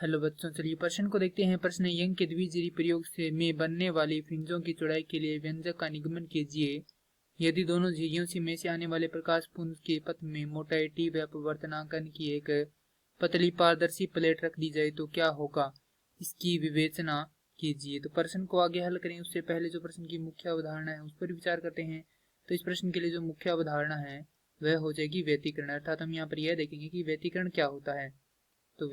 Hello बच्चों, चलिए प्रश्न को देखते हैं। प्रश्न है, यंग के द्विजिरी प्रयोग से में बनने वाली फ्रिंजों की चौड़ाई के लिए व्यंजक का निगमन कीजिए। यदि दोनों झिरियों में से आने वाले प्रकाश पुंज के पथ में मोटाई टी व अपवर्तनांकन की एक पतली पारदर्शी प्लेट रख दी जाए तो क्या होगा, इसकी विवेचना कीजिए। तो प्रश्न को आगे हल करें उससे पहले जो प्रश्न की मुख्य अवधारणा है उस पर विचार करते हैं। तो इस प्रश्न के लिए जो मुख्य अवधारणा है वह हो जाएगी व्यतिकरण, अर्थात हम यहाँ पर यह देखेंगे कि व्यतिकरण क्या होता है। तो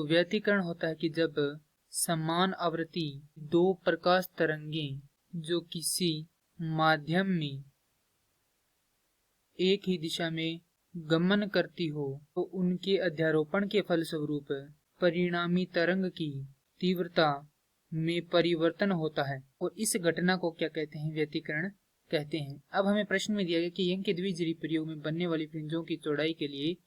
व्यतिकरण होता है कि जब समान आवृत्ति दो प्रकाश तरंगें जो किसी माध्यम में एक ही दिशा में गमन करती हो तो उनके अध्यारोपण के फलस्वरूप परिणामी तरंग की तीव्रता में परिवर्तन होता है और इस घटना को क्या कहते हैं, व्यतिकरण कहते हैं। अब हमें प्रश्न में दिया गया कि यंग के द्विजिरी प्रयोग में बनने वाली फ्रिंजों की चौड़ाई के लिए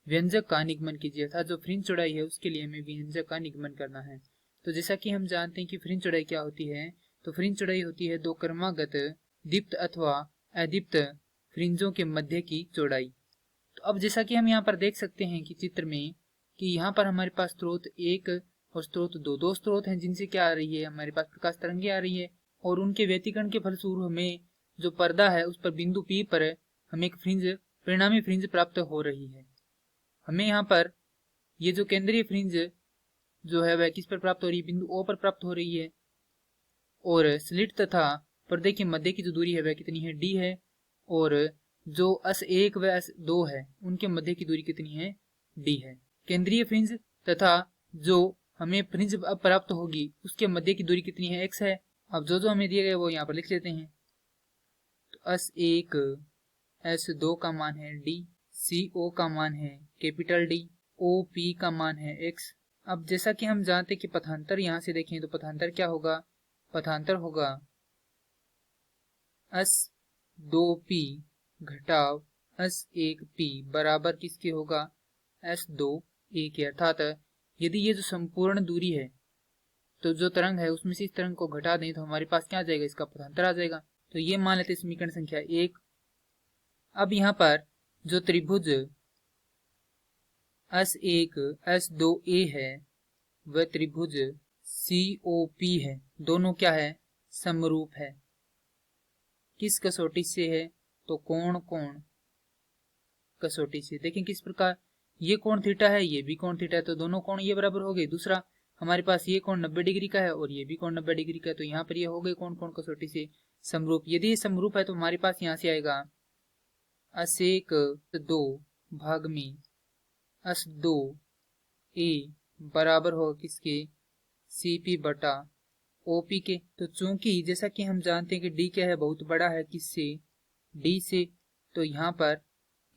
व्यंजक का निगमन कीजिए, अर्थात जो फ्रिंज चौड़ाई है उसके लिए हमें व्यंजक का निगमन करना है। तो जैसा कि हम जानते हैं कि फ्रिंज चौड़ाई क्या होती है, तो फ्रिंज चौड़ाई होती है दो क्रमागत दीप्त अथवा अदीप्त फ्रिंजों के मध्य की चौड़ाई। तो अब जैसा कि हम यहाँ पर देख सकते हैं कि चित्र में कि यहाँ पर हमारे पास स्रोत एक और स्रोत दो स्रोत हैं जिनसे क्या आ रही है, हमारे पास प्रकाश तरंगे आ रही है और उनके व्यतिकरण के फलस्वरूप हमें जो पर्दा है उस पर बिंदु P पर हमें एक फ्रिंज परिणामी फ्रिंज प्राप्त हो रही है। हमें यहाँ पर ये जो केंद्रीय फ्रिंज जो है वह किस पर प्राप्त हो रही है, बिंदु O पर प्राप्त हो रही है और स्लिट तथा पर्दे के मध्य की जो दूरी है वह कितनी है, D है, और जो S1 व S2 है उनके मध्य की दूरी कितनी है, D है। केंद्रीय फ्रिंज तथा जो हमें फ्रिंज प्राप्त होगी उसके मध्य की दूरी कितनी है, X है। अब जो हमें दिए गए वो यहाँ पर लिख लेते हैं। तो S1 S2 का मान है D, CO का मान है कैपिटल D, OP का मान है X। अब जैसा कि हम जानते हैं कि पथांतर यहाँ से देखें तो पथांतर क्या होगा, पथांतर होगा S2P घटाव S1P बराबर किसके होगा, S2A के। अर्थात यदि ये जो संपूर्ण दूरी है तो जो तरंग है उसमें से इस तरंग को घटा दें तो हमारे पास क्या आ जाएगा, इसका पथांतर आ जाएगा। तो ये मान लेते हैं समीकरण संख्या 1। अब यहाँ पर जो त्रिभुज S1 S2A है वह त्रिभुज COP है, दोनों क्या है, समरूप है। किस कसौटी से है, तो कोण कसौटी से। देखें किस प्रकार, ये कोण थीटा है, ये भी कोण थीटा है, तो दोनों कोण ये बराबर हो गए। दूसरा हमारे पास ये कोण 90 डिग्री का है और ये भी कोण 90 डिग्री का है, तो यहाँ पर ये हो गए कोण कसौटी से समरूप। यदि ये समरूप है तो हमारे पास यहाँ से आएगा S1 2 भाग में S2A बराबर होगा किसके, CP बटा OP के। तो चूंकि जैसा कि हम जानते हैं कि D क्या है, बहुत बड़ा है किससे, D से, तो यहाँ पर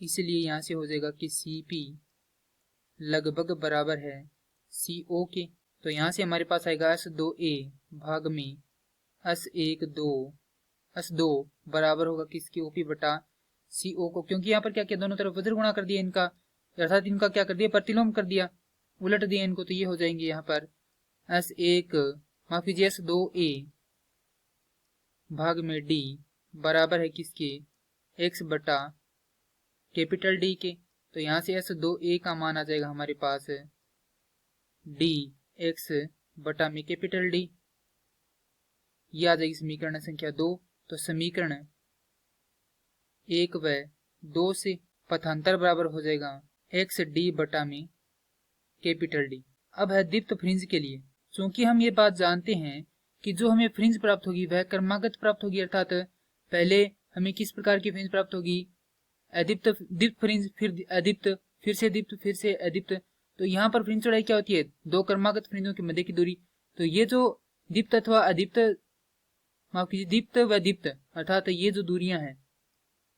इसलिए यहाँ से हो जाएगा कि CP लगभग बराबर है CO के। तो यहाँ से हमारे पास आएगा S2A भाग में S2 बराबर होगा किसके, OP बटा CO को। क्योंकि यहाँ पर क्या किया, दोनों तरफ वज्र गुणा कर दिया इनका, अर्थात इनका क्या कर दिया, प्रतिलोम कर दिया, उलट दिया इनको। तो ये हो जाएंगे यहाँ पर S2A भाग में D बराबर है किसके, X बटा कैपिटल D के। तो यहाँ से S2A का मान आ जाएगा हमारे पास D X बटा में कैपिटल D, ये आ जाएगी समीकरण संख्या 2। तो समीकरण 1 व 2 से पथांतर बराबर हो जाएगा XD बटा में कैपिटल D। अब है दीप्त फ्रिंज के लिए। चूंकि हम ये बात जानते हैं कि जो हमें फ्रिंज प्राप्त होगी वह क्रमागत प्राप्त होगी, अर्थात पहले हमें किस प्रकार की फ्रिंज प्राप्त होगी, अदीप्त दीप्त फ्रिंज, फिर अदीप्त, फिर से दीप्त, फिर से अदीप्त। तो यहाँ पर फ्रिंज चौड़ाई क्या होती है, दो क्रमागत फ्रिंजों के मध्य की दूरी। तो ये जो दीप्त अथवा अदीप्त, माफ कीजिए दीप्त व दीप्त, अर्थात ये जो दूरियां हैं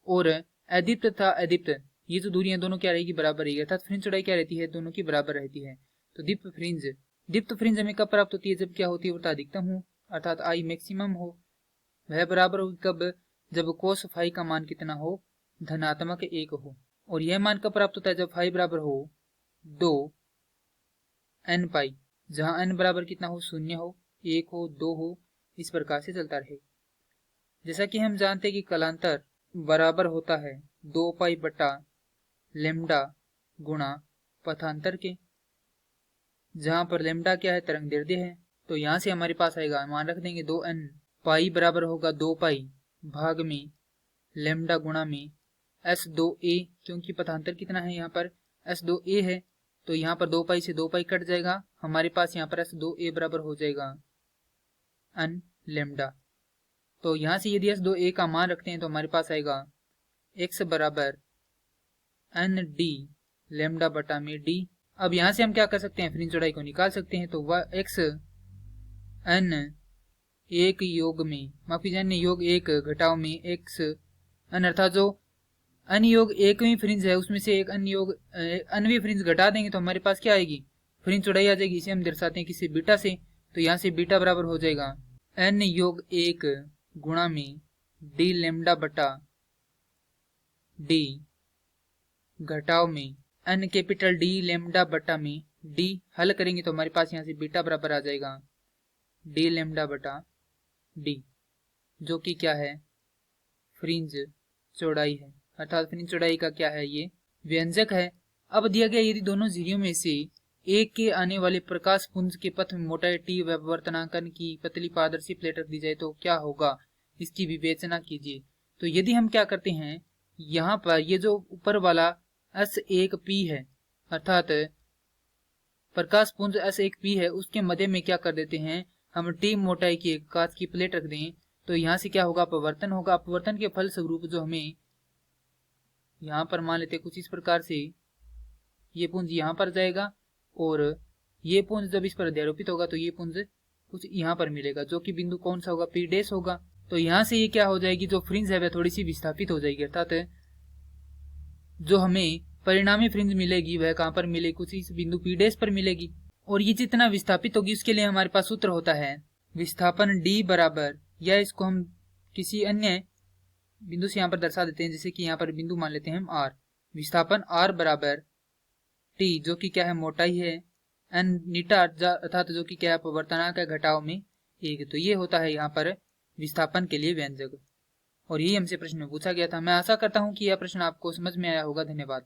और अदीप्त तथा अदीप्त, ये जो दूरियां दोनों क्या रहेगी, बराबर रहेगी, अर्थात फ्रिंज चौड़ाई क्या रहती है, दोनों की बराबर रहती है। तो दीप्त फ्रिंज हमें कब प्राप्त होती है, जब क्या होती है, वृत्त अधिकतम हो, अर्थात I मैक्सिमम हो। वह बराबर होगी कब, जब कोस फाई का मान कितना हो, धनात्मक 1 हो। और यह मान कब प्राप्त होता है, जब फाई बराबर हो 2 n पाई, जहां n बराबर कितना हो, 0 हो, 1 हो, 2 हो, इस प्रकार से चलता रहे। जैसा कि हम जानते हैं कि कलांतर बराबर होता है 2 पाई बटा लैम्डा गुणा पथांतर के। जहाँ पर लेमडा क्या है, तरंग दैर्ध्य है। तो यहाँ से हमारे पास आएगा, मान रख देंगे 2n, पाई बराबर होगा 2 पाई भाग में लेमडा गुणा में S2a, क्योंकि पथांतर कितना है यहाँ पर S2a है, तो यहाँ पर 2 पाई से 2 पाई कट जाएगा, हमारे पास यहाँ पर S2a बराबर हो जाएगा n लेमडा। तो यहाँ से यदि S2a का मान रखते हैं तो हमारे पास आएगा x बराबर n d लेमडा बटा में d। अब यहाँ से हम क्या कर सकते हैं, फ्रिंज चौड़ाई को निकाल सकते हैं। तो वह x n एक योग में, माफ कीजिए n योग एक घटाव में x n, अर्थात जो n योग एकवीं फ्रिंज है उसमें से एक अन्वी फ्रिंज घटा देंगे तो हमारे पास क्या आएगी, फ्रिंज चौड़ाई आ जाएगी। इसे हम दर्शाते हैं किसी बीटा से। तो यहाँ से बीटा बराबर हो जाएगा n योग एक गुणा में d लेमडा बटा d घटाव में n कैपिटल D लेमडा बटा में d। हल करेंगे तो हमारे पास यहाँ से बीटा बराबर आ जाएगा d लेमडा बटा d, जो कि क्या है, फ्रिंज चौड़ाई है, अर्थात फ्रिंज चौड़ाई का क्या है, ये व्यंजक है। अब दिया गया यदि दोनों झिरियों में से एक के आने वाले प्रकाश पुंज के पथ में मोटाई t व अपवर्तनांकन की पतली पारदर्शी प्लेट रख दी जाए तो क्या होगा, इसकी विवेचना कीजिए। तो यदि हम क्या करते हैं, यहाँ पर ये जो ऊपर वाला S1p है, अर्थात प्रकाश पुंज S1p है, उसके मध्य में क्या कर देते हैं, हम t मोटाई की एक कांच की प्लेट रख दें तो यहाँ से क्या होगा, अपवर्तन होगा। अपवर्तन के फल स्वरूप जो हमें यहाँ पर मान लेते कुछ इस प्रकार से ये पुंज यहाँ पर जाएगा और ये पुंज जब इस पर अध्यारोपित होगा तो ये पुंज कुछ यहाँ पर मिलेगा, जो कि बिंदु कौन सा होगा, P डैश होगा। तो यहाँ से ये क्या हो जाएगी, जो फ्रिंज है वह थोड़ी सी विस्थापित हो जाएगी, अर्थात जो हमें परिणामी फ्रिंज मिलेगी वह कहाँ पर मिलेगी, कुछ इस बिंदु P डैश पर मिलेगी। और ये जितना विस्थापित होगी उसके लिए हमारे पास सूत्र होता है विस्थापन D बराबर, या इसको हम किसी अन्य बिंदु से यहाँ पर दर्शा देते हैं, जैसे कि यहाँ पर बिंदु मान लेते हैं हम R। विस्थापन R बराबर T, जो कि क्या है, मोटाई है, n नीटा अर्थात जो कि क्या है, अपवर्तनांक का घटाव में 1। तो ये होता है यहाँ पर विस्थापन के लिए व्यंजक। और यही हमसे प्रश्न में पूछा गया था। मैं आशा करता हूँ कि यह प्रश्न आपको समझ में आया होगा। धन्यवाद।